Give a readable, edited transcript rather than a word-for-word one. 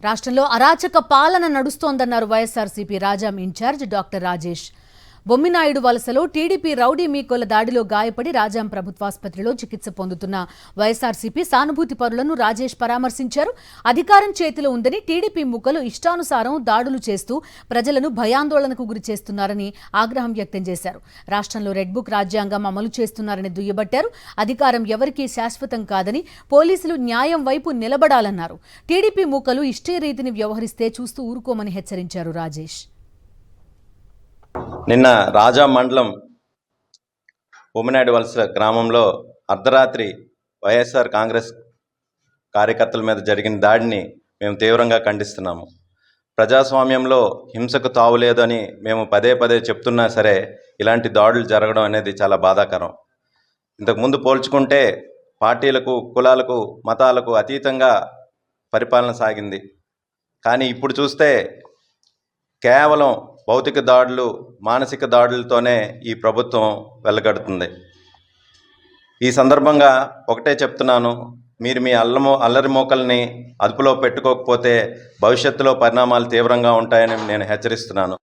రాష్ట్రంలో అరాచక పాలన నడుస్తోందన్నారు వైఎస్ఆర్సీపీ రాజాం ఇన్ఛార్జ్ డాక్టర్ రాజేష్. బొమ్మినాయుడు వలసలో టీడీపీ రౌడీ మీకోల దాడిలో గాయపడి రాజాం ప్రభుత్వాసుపత్రిలో చికిత్స పొందుతున్న వైఎస్ఆర్సీపీ సానుభూతి పరులను రాజేష్ పరామర్శించారు. అధికారం చేతిలో ఉందని టీడీపీ ముక్కలు ఇష్టానుసారం దాడులు చేస్తూ ప్రజలను భయాందోళనకు గురి చేస్తున్నారని ఆగ్రహం వ్యక్తం చేశారు. రాష్ట్రంలో రెడ్ బుక్ రాజ్యాంగం అమలు చేస్తున్నారని దుయ్యబట్టారు. అధికారం ఎవరికీ శాశ్వతం కాదని, పోలీసులు న్యాయం వైపు నిలబడాలన్నారు. టీడీపీ ముక్కలు ఇష్టే రీతిని వ్యవహరిస్తే చూస్తూ ఊరుకోమని హెచ్చరించారు రాజేష్. నిన్న రాజా మండలం బొమ్మినాయుడు వలస గ్రామంలో అర్ధరాత్రి వైఎస్ఆర్ కాంగ్రెస్ కార్యకర్తల మీద జరిగిన దాడిని మేము తీవ్రంగా ఖండిస్తున్నాము. ప్రజాస్వామ్యంలో హింసకు తావులేదని మేము పదే పదే చెప్తున్నా సరే ఇలాంటి దాడులు జరగడం అనేది చాలా బాధాకరం. ఇంతకుముందు పోల్చుకుంటే పార్టీలకు, కులాలకు, మతాలకు అతీతంగా పరిపాలన సాగింది. కానీ ఇప్పుడు చూస్తే కేవలం భౌతిక దాడులు, మానసిక దాడులతోనే ఈ ప్రభుత్వం వెళ్ళగడుతుంది. ఈ సందర్భంగా ఒకటే చెప్తున్నాను, మీరు మీ అల్లరి మోకల్ని అదుపులో పెట్టుకోకపోతే భవిష్యత్తులో పరిణామాలు తీవ్రంగా ఉంటాయని నేను హెచ్చరిస్తున్నాను.